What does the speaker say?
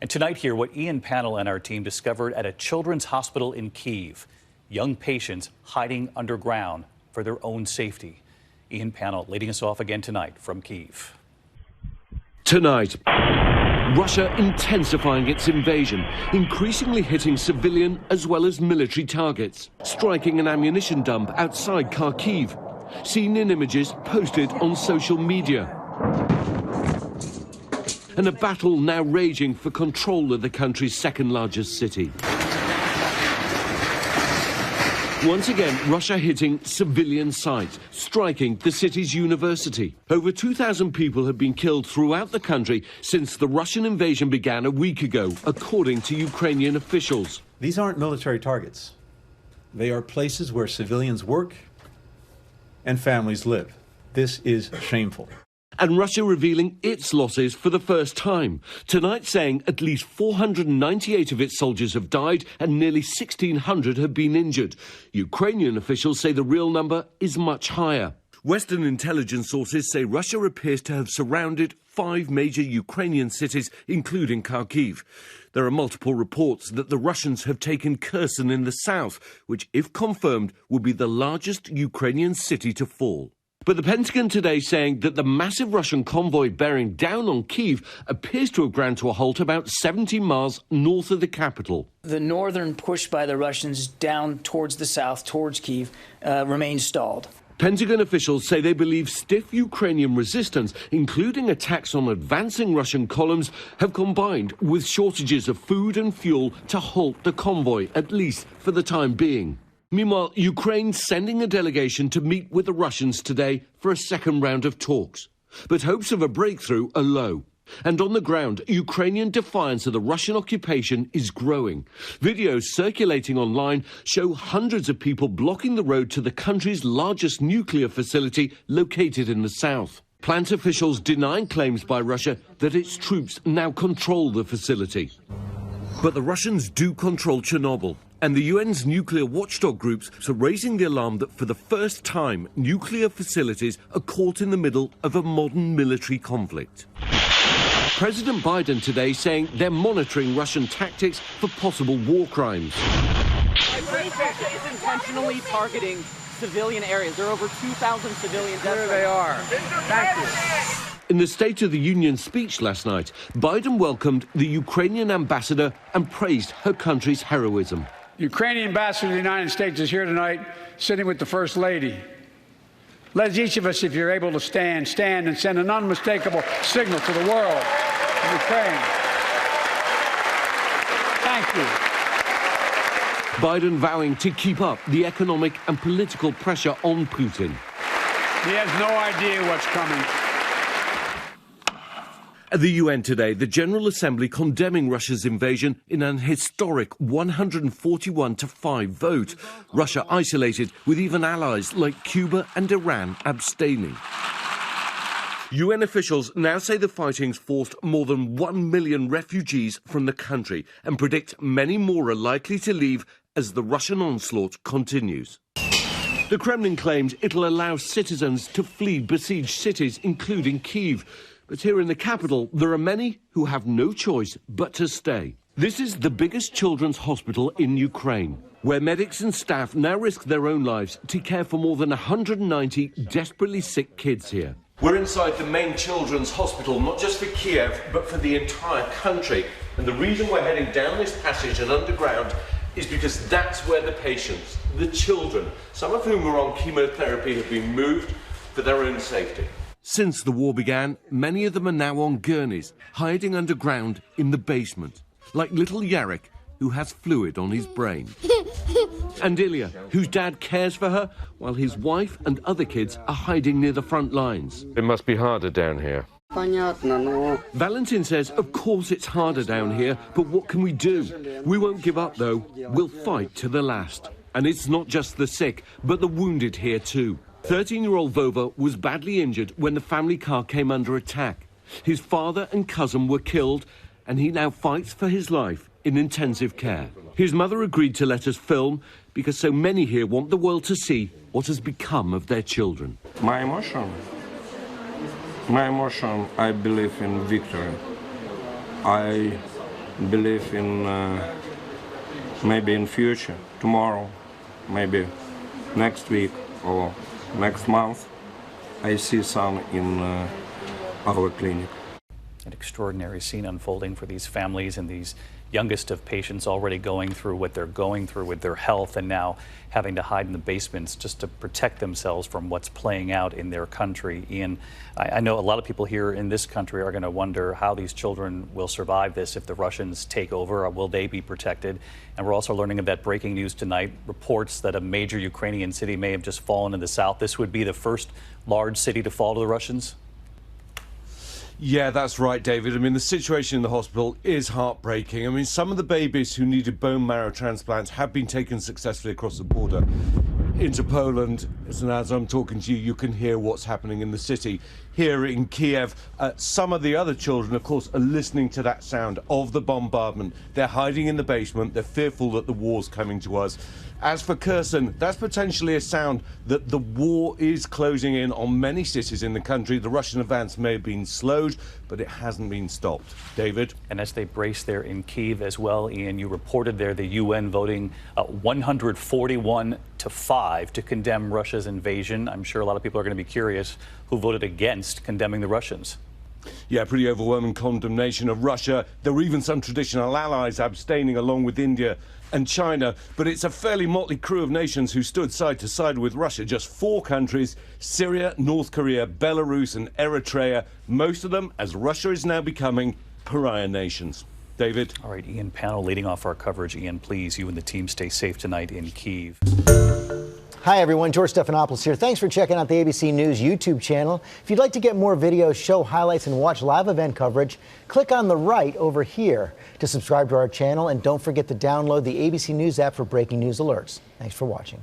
And tonight here, what Ian Panel and our team discovered at a children's hospital in Kyiv. Young patients hiding underground for their own safety. Ian Panel leading us off again tonight from Kyiv. Tonight, Russia intensifying its invasion, increasingly hitting civilian as well as military targets, striking an ammunition dump outside Kharkiv, seen in images posted on social media. And a battle now raging for control of the country's second largest city. Once again, Russia hitting civilian sites, striking the city's university. Over 2,000 people have been killed throughout the country since the Russian invasion began a week ago, according to Ukrainian officials. These aren't military targets. They are places where civilians work and families live. This is shameful. And Russia revealing its losses for the first time. Tonight saying at least 498 of its soldiers have died and nearly 1,600 have been injured. Ukrainian officials say the real number is much higher. Western intelligence sources say Russia appears to have surrounded 5 major Ukrainian cities, including Kharkiv. There are multiple reports that the Russians have taken Kherson in the south, which, if confirmed, would be the largest Ukrainian city to fall. But the Pentagon today saying that the massive Russian convoy bearing down on Kyiv appears to have ground to a halt about 70 miles north of the capital. The northern push by the Russians down towards the south, towards Kyiv, remains stalled. Pentagon officials say they believe stiff Ukrainian resistance, including attacks on advancing Russian columns, have combined with shortages of food and fuel to halt the convoy, at least for the time being. Meanwhile, Ukraine sending a delegation to meet with the Russians today for a second round of talks. But hopes of a breakthrough are low. And on the ground, Ukrainian defiance of the Russian occupation is growing. Videos circulating online show hundreds of people blocking the road to the country's largest nuclear facility located in the south. Plant officials denying claims by Russia that its troops now control the facility. But the Russians do control Chernobyl. And the UN's nuclear watchdog groups are raising the alarm that for the first time, nuclear facilities are caught in the middle of a modern military conflict. President Biden today saying they're monitoring Russian tactics for possible war crimes. Russia is intentionally targeting civilian areas. There are over 2,000 civilian deaths. There they are. Thank you. In the State of the Union speech last night, Biden welcomed the Ukrainian ambassador and praised her country's heroism. The Ukrainian ambassador to the United States is here tonight, sitting with the First Lady. Let each of us, if you're able to stand and send an unmistakable signal to the world of Ukraine. Thank you. Biden vowing to keep up the economic and political pressure on Putin. He has no idea what's coming. At the UN today, the General Assembly condemning Russia's invasion in an historic 141-5 vote. Russia isolated, with even allies like Cuba and Iran abstaining. UN officials now say the fighting's forced more than 1 million refugees from the country and predict many more are likely to leave as the Russian onslaught continues. The Kremlin claims it'll allow citizens to flee besieged cities, including Kyiv. But here in the capital, there are many who have no choice but to stay. This is the biggest children's hospital in Ukraine, where medics and staff now risk their own lives to care for more than 190 desperately sick kids here. We're inside the main children's hospital, not just for Kiev, but for the entire country. And the reason we're heading down this passage and underground is because that's where the patients, the children, some of whom are on chemotherapy, have been moved for their own safety. Since the war began, many of them are now on gurneys, hiding underground in the basement, like little Yarek, who has fluid on his brain. And Ilya, whose dad cares for her, while his wife and other kids are hiding near the front lines. It must be harder down here. Valentin says, of course it's harder down here, but what can we do? We won't give up, though. We'll fight to the last. And it's not just the sick, but the wounded here, too. 13-year-old Vova was badly injured when the family car came under attack. His father and cousin were killed, and he now fights for his life in intensive care. His mother agreed to let us film because so many here want the world to see what has become of their children. My emotion, I believe in victory. I believe in maybe in future, tomorrow, maybe next week or next month, I see some in our clinic. An extraordinary scene unfolding for these families and these youngest of patients already going through what they're going through with their health and now having to hide in the basements just to protect themselves from what's playing out in their country. Ian, I know a lot of people here in this country are going to wonder how these children will survive this if the Russians take over, or will they be protected? And we're also learning of that breaking news tonight, reports that a major Ukrainian city may have just fallen in the south. This would be the first large city to fall to the Russians? Yeah, that's right, David. I mean, the situation in the hospital is heartbreaking. I mean, some of the babies who needed bone marrow transplants have been taken successfully across the border into Poland. And as I'm talking to you, you can hear what's happening in the city. Here in Kiev, some of the other children, of course, are listening to that sound of the bombardment. They're hiding in the basement. They're fearful that the war's coming to us. As for Kherson, that's potentially a sound that the war is closing in on many cities in the country. The Russian advance may have been slowed, but it hasn't been stopped. David? And as they brace there in Kyiv as well, Ian, you reported there the UN voting 141-5 to condemn Russia's invasion. I'm sure a lot of people are going to be curious who voted against condemning the Russians. Yeah, pretty overwhelming condemnation of Russia. There were even some traditional allies abstaining along with India and China, but it's a fairly motley crew of nations who stood side to side with Russia. Just 4 countries, Syria, North Korea, Belarus and Eritrea, most of them, as Russia is now becoming, pariah nations. David? All right, Ian Panel leading off our coverage. Ian, please, you and the team stay safe tonight in Kyiv. Hi, everyone. George Stephanopoulos here. Thanks for checking out the ABC News YouTube channel. If you'd like to get more videos, show highlights, and watch live event coverage, click on the right over here to subscribe to our channel. And don't forget to download the ABC News app for breaking news alerts. Thanks for watching.